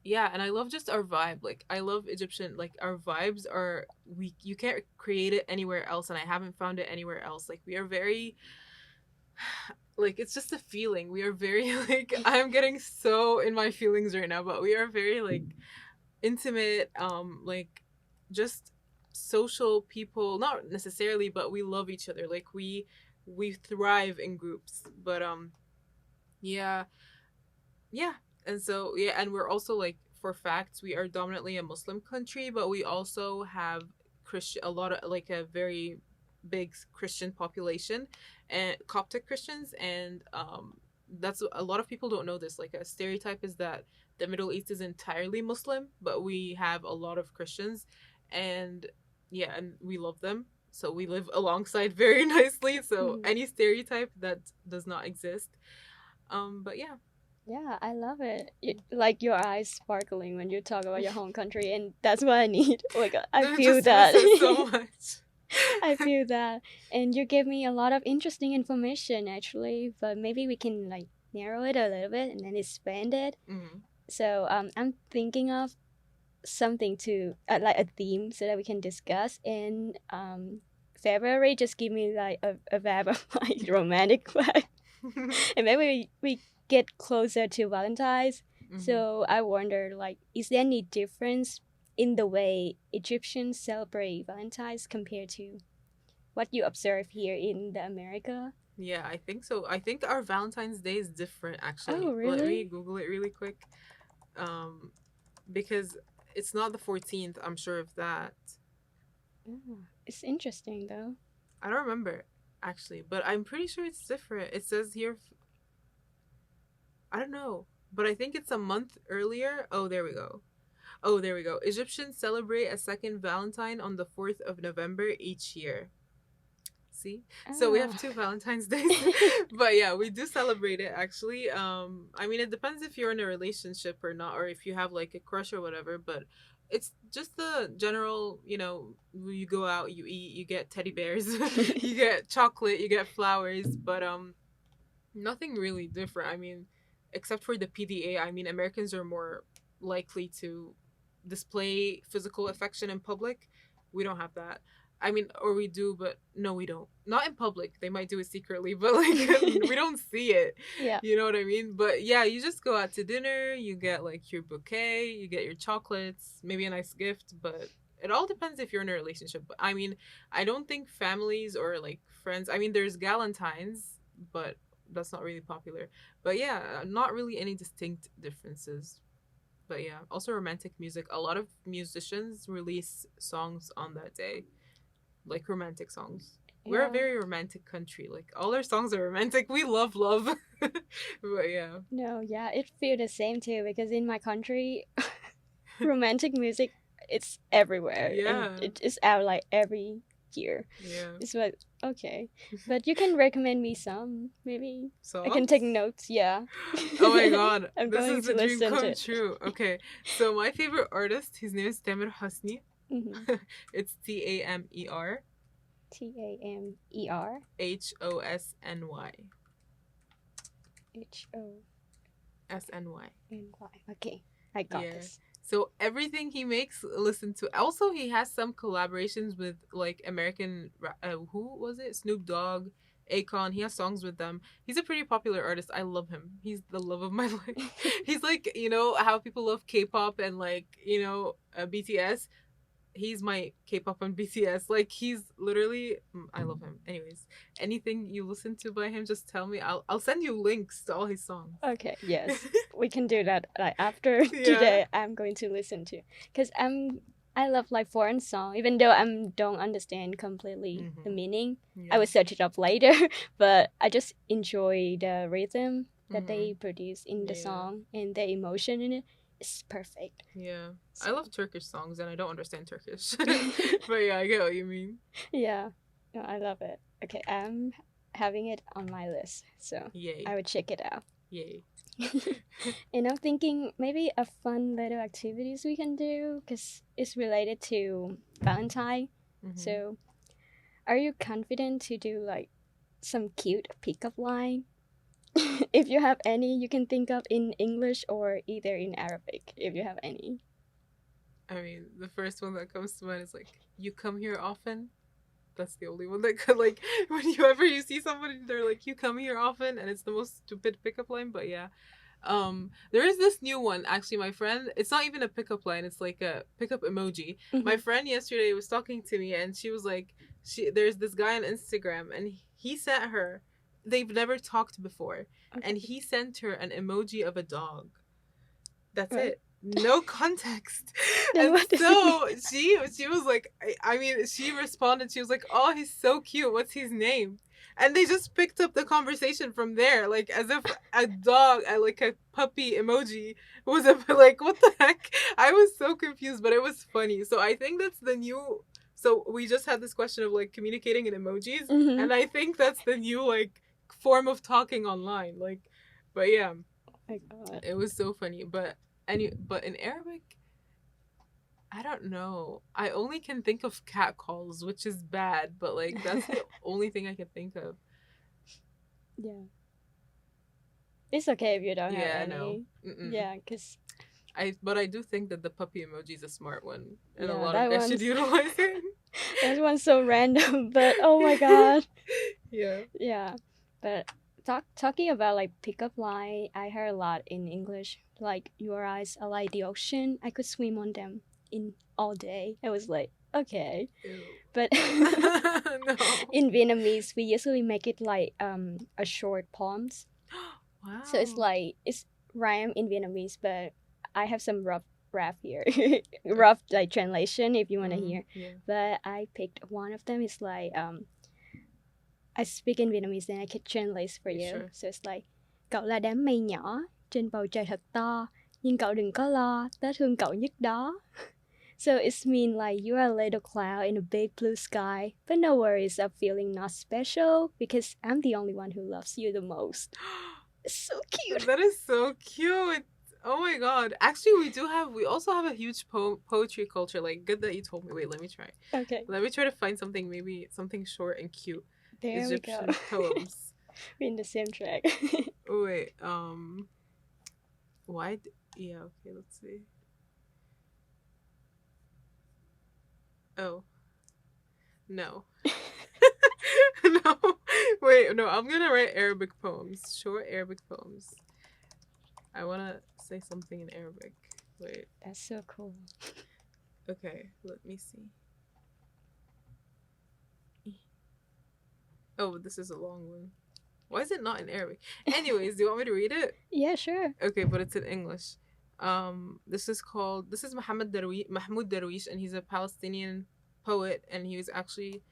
yeah, and I love just our vibe. Like I love Egyptian. Like our vibes are we you can't create it anywhere else, and I haven't found it anywhere else. Like we are very like it's just a feeling. We are very like I'm getting so in my feelings right now, but we are very like intimate, like just social people, not necessarily, but we love each other. Like we thrive in groups. But yeah, yeah. And so yeah, and we're also like for facts, we are dominantly a Muslim country, but we also have Christian a lot of like a very big Christian population and Coptic Christians, and that's a lot of people don't know this. Like a stereotype is that the Middle East is entirely Muslim, but we have a lot of Christians, and yeah, and we love them. So we live alongside very nicely. So Mhm. any stereotype that does not exist. But yeah. Yeah, I love it. Like your eyes sparkling when you talk about your home country, and that's what I need. Like I That feel just that. misses so much. I feel that, and you gave me a lot of interesting information actually. But maybe we can like narrow it a little bit and then expand it. Mm. So I'm thinking of something to like a theme so that we can discuss in February. Just give me like a vibe of like romantic vibe, and maybe we get closer to Valentine's. Mm-hmm. So I wonder, like, is there any difference in the way Egyptians celebrate Valentine's compared to what you observe here in the America? Yeah, I think so. I think our Valentine's Day is different Oh, actually. Let me really? Google it really quick. Um, because it's not the 14th, I'm sure of that. Oh, it's interesting though. I don't remember actually, but I'm pretty sure it's different. It says here I don't know, but I think it's a month earlier. Oh, there we go. Oh, there we go. Egyptians celebrate a second Valentine on the 4th of November each year. See? So we have Oh. two Valentine's Days. But yeah, we do celebrate it actually. I mean it depends if you're in a relationship or not, or if you have like a crush or whatever, but it's just the general, you go out, you eat, you get teddy bears, you get chocolate, you get flowers, but nothing really different. I mean, except for the PDA, I mean Americans are more likely to display physical affection in public. We don't have that. I mean, or we do, but no, we don't. Not in public. They might do it secretly, but like we don't see it. Yeah. You know what I mean? But yeah, you just go out to dinner, you get like your bouquet, you get your chocolates, maybe a nice gift, but it all depends if you're in a relationship. But I mean, I don't think families or like friends, I mean, there's galentines, but that's not really popular. But yeah, not really any distinct differences. But yeah, also romantic music. A lot of musicians release songs on that day, like romantic songs. We're a Yeah. very romantic country. Like all our songs are romantic. We love love. But yeah. No, yeah, it feel the same too because in my country, romantic music it's everywhere and Yeah. it is out like every year. Yeah. It's like okay, but you can recommend me some. Maybe I can take Songs? notes. Yeah, Oh my god. I'm This going is to the dream listen to come it. true. Okay. So my favorite artist, his name is Tamer Hasni. Mm-hmm. It's Tamer Tamer Hosny. SNY. Hony. Okay, I got Yeah. this. So everything he makes, listen to. Also, he has some collaborations with like American. Who was it? Snoop Dogg, Akon. He has songs with them. He's a pretty popular artist. I love him. He's the love of my life. He's like how people love K-pop and like BTS. He's my K-pop and BTS. Like he's literally, I love him. Anyways, anything you listen to by him, just tell me. I'll send you links to all his songs. Okay, yes, we can do that. Like after Yeah. today, I'm going to listen to because I love like foreign song, even though I don't understand completely the Mm-hmm. meaning. I Yeah. will search it up later, but I just enjoy the rhythm that Mm-hmm. they produce in the Yeah. song and the emotion in it. It's perfect. Yeah. I So love Turkish songs and I don't understand Turkish. But yeah, I get what you mean. yeah, no, I love it. Okay, I'm having it on my list, so I Yay. would check it out. Yay. And I'm thinking maybe a fun little activities we can do because it's related to Valentine. Mm-hmm. So, are you confident to do like some cute pickup line? If you have any, you can think of in English or either in Arabic. If you have any. I mean, the first one that comes to mind is like, you come here often? That's the only one that could, like, whenever you see somebody, they're like, you come here often, and it's the most stupid pickup line, but yeah. There is this new one, actually, my friend, it's not even a pickup line, it's like a pickup emoji. My Mhm. friend yesterday was talking to me, and she was like, there's this guy on Instagram, and he sent her, they've never talked before, and Okay. he sent her an emoji of a dog. That's Right. it. No context. Then And what does it mean? so she was like, I mean, she responded, she was like, oh, he's so cute, what's his name? And they just picked up the conversation from there, like as if a dog, like a puppy emoji was a like, what the heck? I was so confused, but it was funny. So I think that's the new So we just had this question of like communicating in emojis, Mm-hmm. and I think that's the new like form of talking online. Like, but yeah, My God. it was so funny. But in Arabic, I don't know. I only can think of cat calls, which is bad, but like that's the only thing I can think of. Yeah. It's okay if you don't have Yeah, I know. any. Mm-mm. Yeah, because, But I do think that the puppy emoji is a smart one, and a yeah, lot of that guys should one's utilize it. that one's so random, but oh my God. Yeah. Yeah. But talking about like pickup line, I heard a lot in English. Like your eyes are like the ocean. I could swim on them in all day. I was like, okay. Ew. But No. in Vietnamese, we usually make it like a short poems. So it's Wow. like it's rhyme in Vietnamese, but I have some rough rap here, Okay. rough like translation if you want to hear. Yeah. But I picked one of them. It's like I speak in Vietnamese and I can translate for You you. sure? So it's like cậu là đám mây nhỏ trên bầu trời thật to, nhưng cậu đừng có lo, tớ thương cậu nhất đó. So it's mean like you are a little cloud in a big blue sky, but no worries of feeling not special because I'm the only one who loves you the most. It's so cute. That is so cute. Oh my god. Actually, we also have a huge poetry culture. Like, good that you told me. Wait, let me try. Okay, Let me try to find something, maybe something short and cute. there we go. Egyptian poems. We're in the same track. Oh, wait, why? Yeah, okay, let's see. Oh, no. No. Wait, no, I'm gonna write Arabic poems. Short Arabic poems. I wanna say something in Arabic. Wait, That's so cool. okay, let me see. Oh, this is a long one. Why is it not in Arabic? Anyways, do you want me to read it? Yeah, sure. Okay, but it's in English. This is Mahmoud Darwish, and he's a Palestinian poet, and he's actually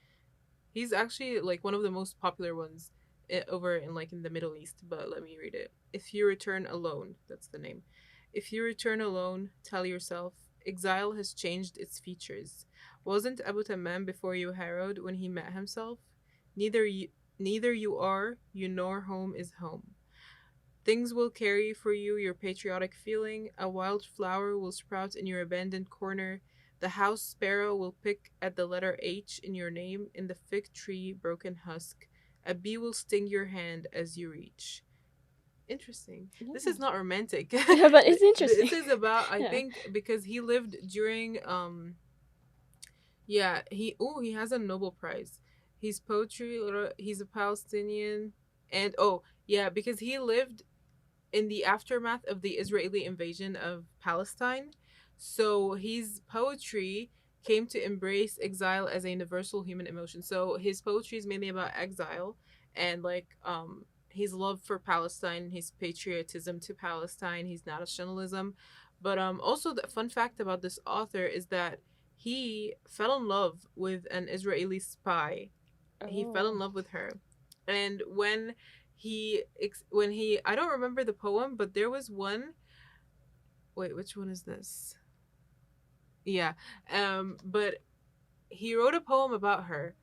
like one of the most popular ones over in like in the Middle East. But let me read it. If you return alone, that's the name. If you return alone, tell yourself exile has changed its features. Wasn't Abu Tamam before you harrowed when he met himself? Neither you, neither you are, you nor home is home. Things will carry for you your patriotic feeling. A wild flower will sprout in your abandoned corner. The house sparrow will pick at the letter H in your name in the fig tree broken husk. A bee will sting your hand as you reach. Interesting. This Yeah. is not romantic. Yeah, but it's interesting. This is about, I Yeah. think, because he lived during yeah, he has a Nobel Prize. He's poetry, he's a Palestinian, and oh, yeah, because he lived in the aftermath of the Israeli invasion of Palestine. So his poetry came to embrace exile as a universal human emotion. So his poetry is mainly about exile and like his love for Palestine, his patriotism to Palestine, his nationalism. But also the fun fact about this author is that he fell in love with an Israeli spy. He fell in Oh. love with her. And when he I don't remember the poem, but there was one. Wait, which one is this? Yeah. But he wrote a poem about her,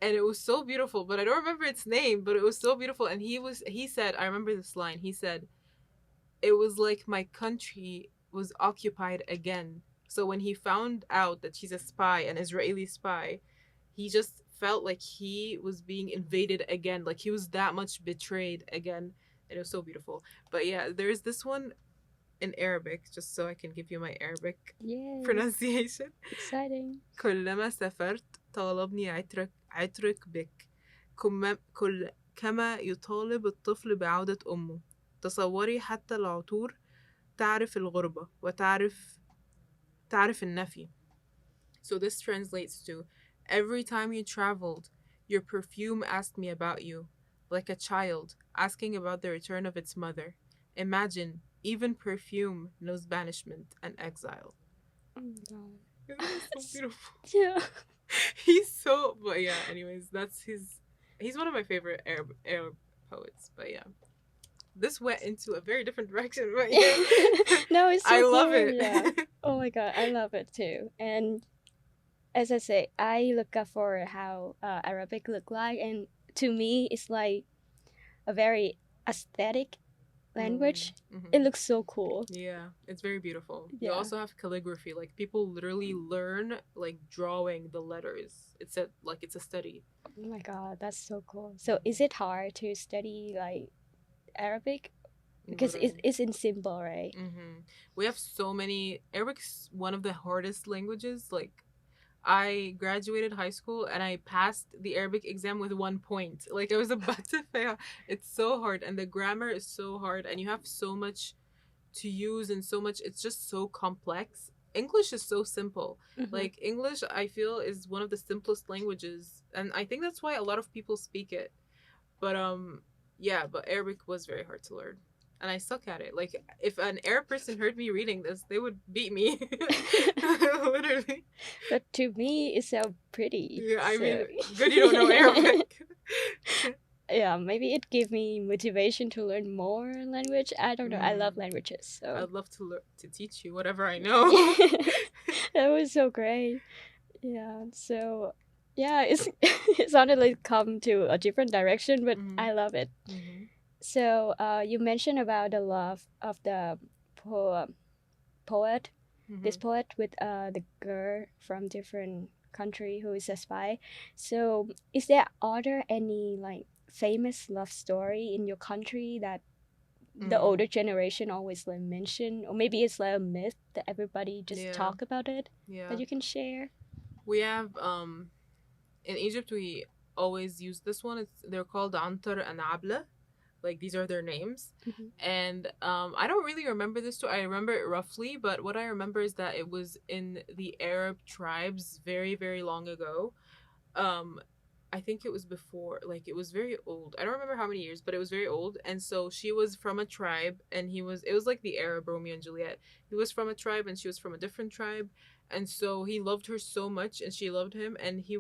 and it was so beautiful, but I don't remember its name, but it was so beautiful. And he said, I remember this line. He said, "It was like my country was occupied again." So when he found out that she's a spy, an Israeli spy, he just felt like he was being invaded again, like he was that much betrayed again. And it was so beautiful. But yeah, there's this one in Arabic, just so I can give you my Arabic Yay. pronunciation. Exciting. كلما سافرت طالبني عطرك بك كما يطالب الطفل بعودة أمه. تصوري حتى العطور تعرف الغربة تعرف النفي. So this translates to, every time you traveled, your perfume asked me about you, like a child asking about the return of its mother. Imagine, even perfume knows banishment and exile. Oh my God. Isn't that so beautiful? Yeah. But yeah, anyways, he's one of my favorite Arab poets. But yeah, this went into a very different direction, but yeah. No, it's so I cool. love it. Yeah. Oh my God, I love it too. And as I say, I look up for how Arabic look like, and to me, it's like a very aesthetic language. It Mm-hmm. looks so cool. Yeah, it's very beautiful. You Yeah. also have calligraphy. Like people literally learn like drawing the letters. It's a study. Oh my god, that's so cool. So is it hard to study like Arabic? Because Literally. it's in symbol, right? We have so many. Arabic's one of the hardest languages. Like I graduated high school and I passed the Arabic exam with 1 point. Like I was about to fail. It's so hard, and the grammar is so hard, and you have so much to use and so much. It's just so complex. English is so simple. Mm-hmm. Like English, I feel is one of the simplest languages, and I think that's why a lot of people speak it. But yeah, but Arabic was very hard to learn. And I suck at it. Like if an Arab person heard me reading this, they would beat me. Literally. But to me, it's so pretty. Yeah, I mean, So good you don't know Arabic. yeah, maybe it gave me motivation to learn more language. I don't know. I love Mm. languages, so I'd love to to teach you whatever I know. that was so great. Yeah. So yeah, it's it sounded like come to a different direction, but Mm-hmm. I love it. Mm-hmm. So you mentioned about the love of the poet, Mm-hmm. this poet with the girl from different country who is a spy. So is there other any like famous love story in your country that the Mm. older generation always like mention, or maybe it's like a myth that everybody just Yeah. talk about it Yeah. that you can share? We have in Egypt we always use this one. They're called Antar and Abla. Like these are their names. Mm-hmm. And I don't really remember this story. I remember it roughly, but what I remember is that it was in the Arab tribes very, very long ago. um I think it was before, like it was very old. I don't remember how many years, but it was very old. And so she was from a tribe, and it was like the Arab Romeo and Juliet. He was from a tribe and she was from a different tribe. And so he loved her so much and she loved him, and he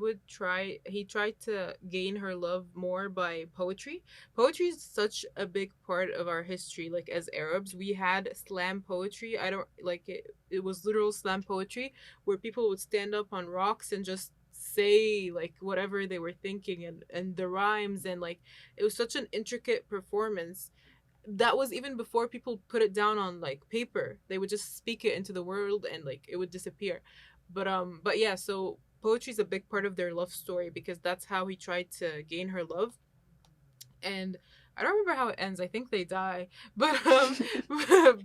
tried to gain her love more by poetry. Poetry is such a big part of our history. Like as Arabs, we had slam poetry. I don't like it. It was literal slam poetry where people would stand up on rocks and just say like whatever they were thinking, and the rhymes, and like it was such an intricate performance. That was even before people put it down on like paper. They would just speak it into the world and like it would disappear. But yeah, so poetry is a big part of their love story because that's how he tried to gain her love. And I don't remember how it ends. I think they die. But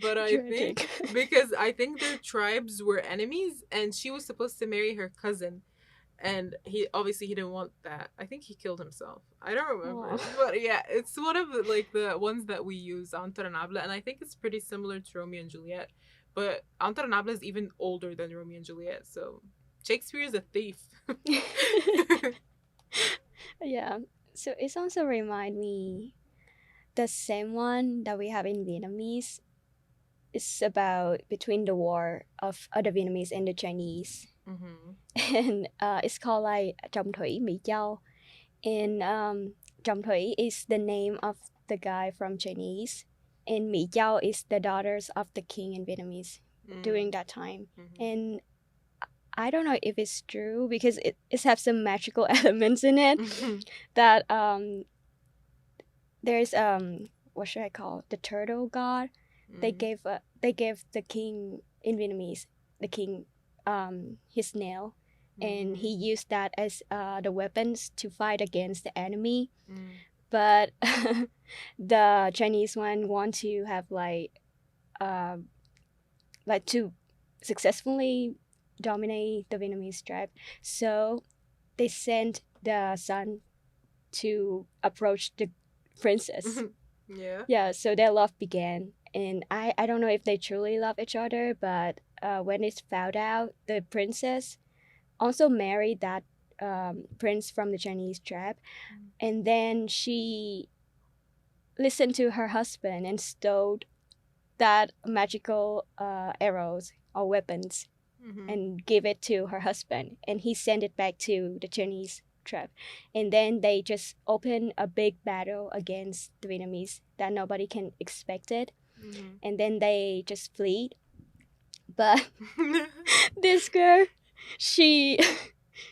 but I think Tragic. because I think their tribes were enemies and she was supposed to marry her cousin, and he didn't want that. I think he killed himself. I don't remember, Oh. but yeah, it's one of the ones that we use, Antar and Abla, and I think it's pretty similar to Romeo and Juliet. But Antar and Abla is even older than Romeo and Juliet, so Shakespeare is a thief. Yeah. So it also remind me the same one that we have in Vietnamese. It's about between the war of the Vietnamese and the Chinese, Mm-hmm. and it's called like Trọng Thủy Mỹ Châu. And Trọng Thủy is the name of the guy from Chinese, and Mỹ Châu is the daughters of the king in Vietnamese during that time. Mm-hmm. And I don't know if it's true because it has some magical elements in it that there's what should I call the turtle god. They gave the king in Vietnamese the king his nail, and he used that as the weapons to fight against the enemy. But the Chinese one want to have uh, like to successfully dominate the Vietnamese tribe, so they sent the son to approach the princess. Yeah. Yeah, so their love began, and I don't know if they truly love each other, but when it's found out, the princess also married that prince from the Chinese tribe, and then she listened to her husband and stole that magical arrows or weapons Mm-hmm. and give it to her husband, and he sent it back to the Chinese tribe. And then they just open a big battle against the Vietnamese that nobody can expect it, Mm-hmm. and then they just flee. But this girl, she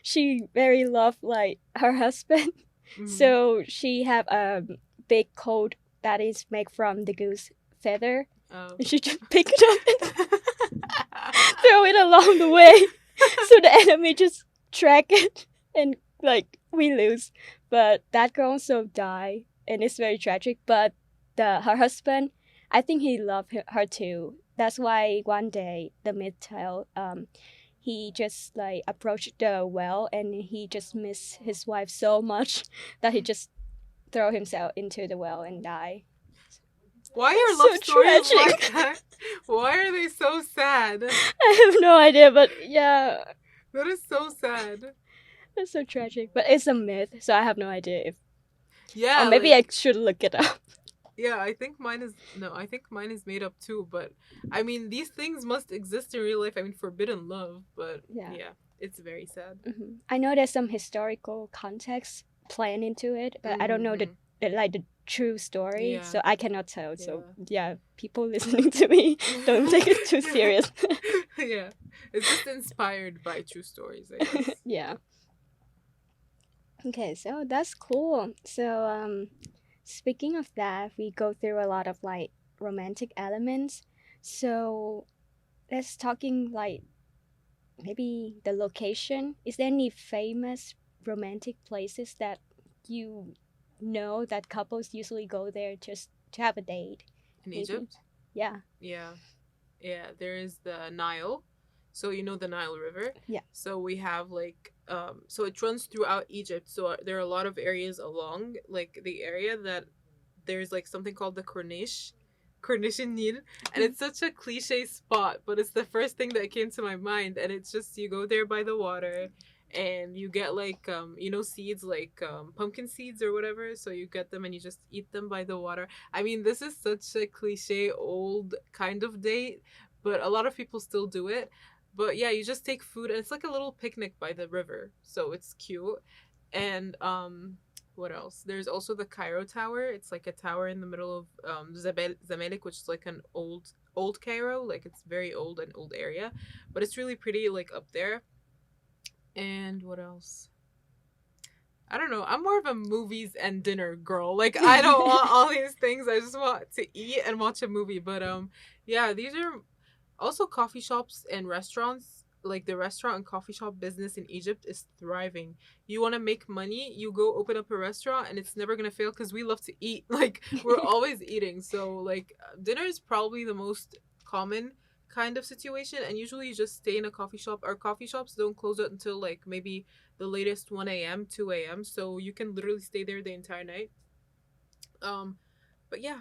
she very loved like her husband. Mm-hmm. So she have a big coat that is made from the goose feather. Oh. And she just pick it up and throw it along the way. So the enemy just track it and like we lose. But that girl also died and it's very tragic. But her husband, I think he loved her too. That's why one day the myth tell he just like approached the well and he just missed his wife so much that he just throw himself into the well and die. Why are That's love so stories like tragic. that? Why are they so sad? I have no idea, but yeah, That is so sad. that's so tragic. But it's a myth, so I have no idea if, or Yeah, maybe I like should look it up. yeah, I think mine is no, I think mine is made up too, but I mean these things must exist in real life. I mean forbidden love, but Yeah, yeah, it's very sad. I know there's some historical context planned into it, but I don't know Mm-hmm. the true story, Yeah, so I cannot tell. So yeah. yeah, people listening to me, don't take it too serious. Yeah. It's just inspired by true stories, I guess. Yeah. Okay, so that's cool. So speaking of that, we go through a lot of like romantic elements. So let's talking like maybe the location. Is there any famous romantic places that you know that couples usually go there just to have a date? In Maybe. Egypt? Yeah. Yeah. Yeah, there is the Nile. So you know the Nile River. Yeah. So we have like so it runs throughout Egypt. So there are a lot of areas along like the area that there's like something called the Corniche Nil, and Mm. it's such a cliche spot, but it's the first thing that came to my mind, and it's just you go there by the water, and you get like you know seeds like pumpkin seeds or whatever, so you get them and you just eat them by the water. I mean, this is such a cliche old kind of date, but a lot of people still do it. But yeah, you just take food and it's like a little picnic by the river, so it's cute. And what else? There's also the Cairo Tower. It's like a tower in the middle of Zamalek, which is like an old Cairo. Like it's very old and old area, but it's really pretty like up there. And what else? I don't know. I'm more of a movies and dinner girl. Like I don't want all these things. I just want to eat and watch a movie. But yeah, these are also coffee shops and restaurants. Like the restaurant and coffee shop business in Egypt is thriving. You want to make money, you go open up a restaurant and it's never going to fail cuz we love to eat. Like we're always eating. So like dinner is probably the most common kind of situation, and usually you just stay in a coffee shop. Our coffee shops don't close it until like maybe the latest 1 a.m., 2 a.m., so you can literally stay there the entire night. Um but yeah,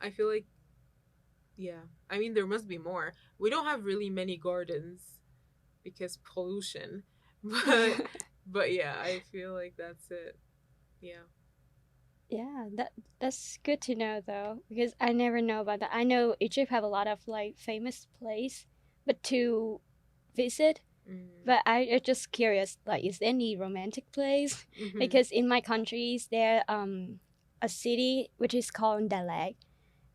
I feel like yeah. I mean, there must be more. We don't have really many gardens because pollution. But yeah, I feel like that's it. Yeah. Yeah, that's good to know though, because I never know about that. I know Egypt have a lot of like famous place, but to visit. Mm. But I just curious, like, is there any romantic place? Mm-hmm. Because in my countries, there a city which is called Dalag.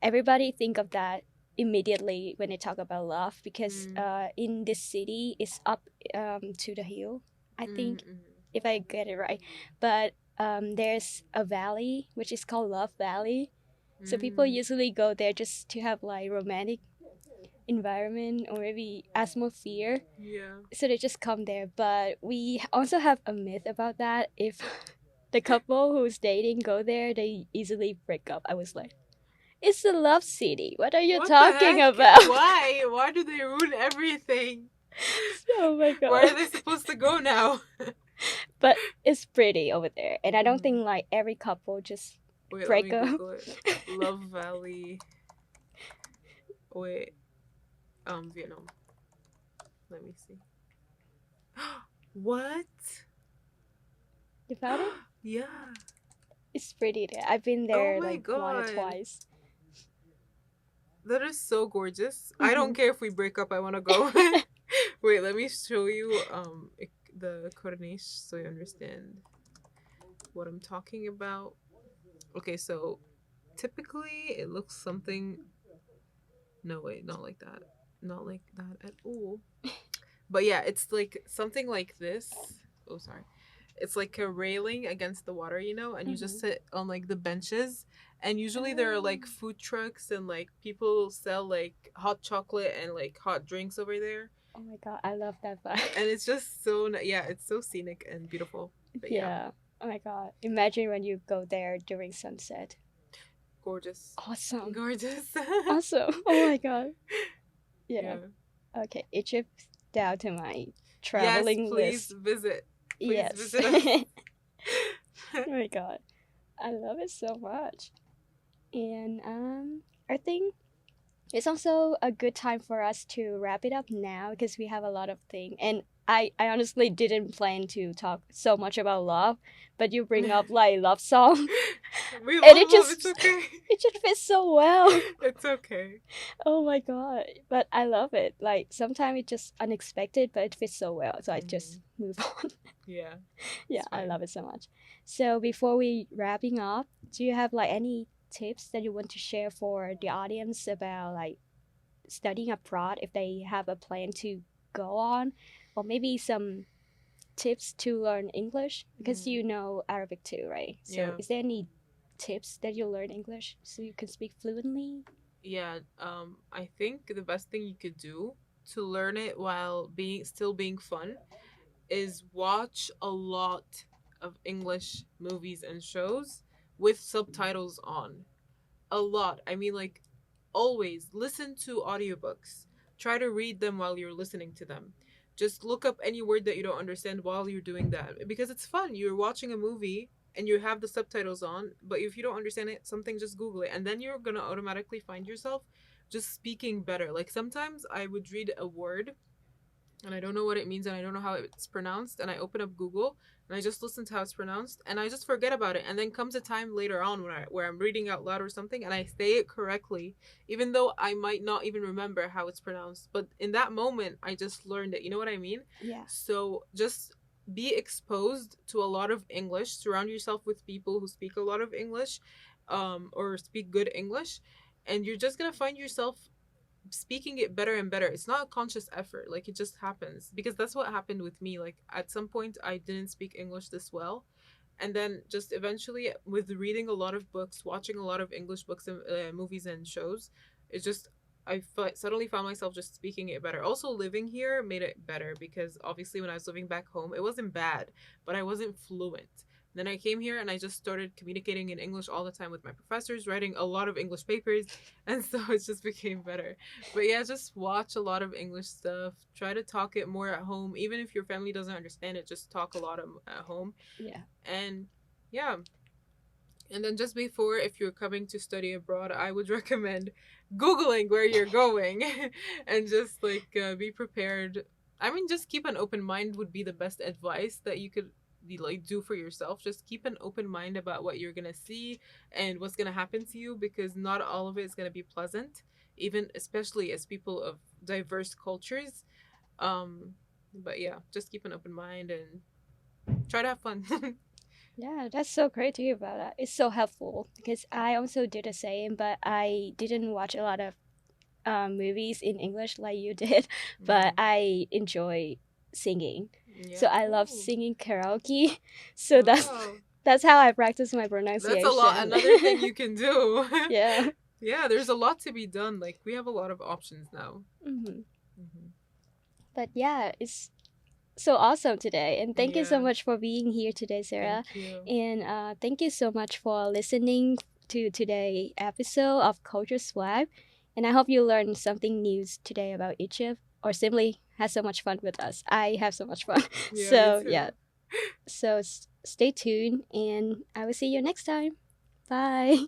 Everybody think of that immediately when they talk about love, because Mm. in this city it's up to the hill. I think Mm-hmm. if I get it right, but there's a valley which is called Love Valley. So people Mm. usually go there just to have like romantic environment or maybe atmosphere, Yeah. so they just come there. But we also have a myth about that. If the couple who's dating go there, they easily break up. I was like, it's a love city, what are you What the talking heck? about? Why? Why do they ruin everything? Oh my Where god. are they supposed to go now? But it's pretty over there, and I don't Mm. think like every couple just Wait, let break me up. Google it. Love Valley. Wait, Vietnam. Let me see. What? You found it? Yeah. It's pretty there. I've been Oh there my like one or god. twice. That is so gorgeous. I don't Hmm. care if we break up, I want to go. Wait, let me show you the Corniche so you understand what I'm talking about. Okay, so typically it looks something no wait, not like that. Not like that at all. But yeah, it's like something like this. oh sorry, it's like a railing against the water, and you just Mm-hmm. sit on like the benches. And usually there are Oh, like food trucks and like people sell like hot chocolate and like hot drinks over there. oh my god, I love that vibe. And it's just so yeah, it's so scenic and beautiful. But yeah, Yeah. Oh my god. Imagine when you go there during sunset. gorgeous, Awesome. gorgeous. Awesome. Oh my god. Yeah. Yeah. Okay, Egypt down to my Yes, traveling please list. visit. Please Yes. visit us. Oh my god. I love it so much. And I think it's also a good time for us to wrap it up now because we have a lot of things. And I honestly didn't plan to talk so much about love, but you bring up like love song We and love love. It's okay. it just fits so well. It's okay. Oh my god. But I love it. Like sometimes it's just unexpected, but it fits so well. So I just Hmm. move on. Yeah, Yeah, it's I fine. love it so much. So before we wrapping up, do you have like any tips that you want to share for the audience about like studying abroad if they have a plan to go on, or maybe some tips to learn English because Mm, you know Arabic too, right? So yeah, is there any tips that you learn English so you can speak fluently? yeah. I think the best thing you could do to learn it while being fun is watch a lot of English movies and shows with subtitles on. A lot. I mean, like, always listen to audiobooks. Try to read them while you're listening to them. Just look up any word that you don't understand while you're doing that because it's fun. You're watching a movie and you have the subtitles on, but if you don't understand it, something, just Google it, and then you're gonna automatically find yourself just speaking better. Like sometimes I would read a word and I don't know what it means and I don't know how it's pronounced, and I open up Google and I just listen to how it's pronounced and I just forget about it, and then comes a time later on where I'm reading out loud or something and I say it correctly even though I might not even remember how it's pronounced, but in that moment I just learned it. You know what I mean? Yeah. So just be exposed to a lot of English, surround yourself with people who speak a lot of English, or speak good English, and you're just gonna find yourself speaking it better and better. It's not a conscious effort, like it just happens, because that's what happened with me. Like at some point I didn't speak English this well, and then just eventually with reading a lot of books, watching a lot of English books and movies and shows, it just suddenly found myself just speaking it better. Also living here made it better because obviously when I was living back home it wasn't bad, but I wasn't fluent. Then I came here and I just started communicating in English all the time with my professors, writing a lot of English papers, and so it just became better. But yeah, just watch a lot of English stuff. Try to talk it more at home. Even if your family doesn't understand it, just talk a lot at home. Yeah. And yeah. And then just before, if you're coming to study abroad, I would recommend Googling where you're going and just like be prepared. I mean, just keep an open mind would be the best advice that you could be like do for yourself. Just keep an open mind about what you're gonna see and what's gonna happen to you, because not all of it is gonna be pleasant, even especially as people of diverse cultures. But yeah, just keep an open mind and try to have fun. Yeah, that's so great to hear about that. It's so helpful because I also did the same, but I didn't watch a lot of movies in English like you did, but Mm. I enjoy singing. So Yeah. I love Oh, singing karaoke. So wow. that's how I practice my That's a lot. pronunciation. Another thing you can do. Yeah. Yeah, there's a lot to be done. Like we have a lot of options now. Hmm. Hmm. But yeah, it's so awesome today. And thank you so Yeah. much for being here today, Sarah. Thank you. And thank you so much for listening to today's episode of Culture Swag. And I hope you learned something new today about Egypt or simply had so much fun with us. I have so much fun. Yeah, me So, yeah. too. So stay tuned and I will see you next time. Bye.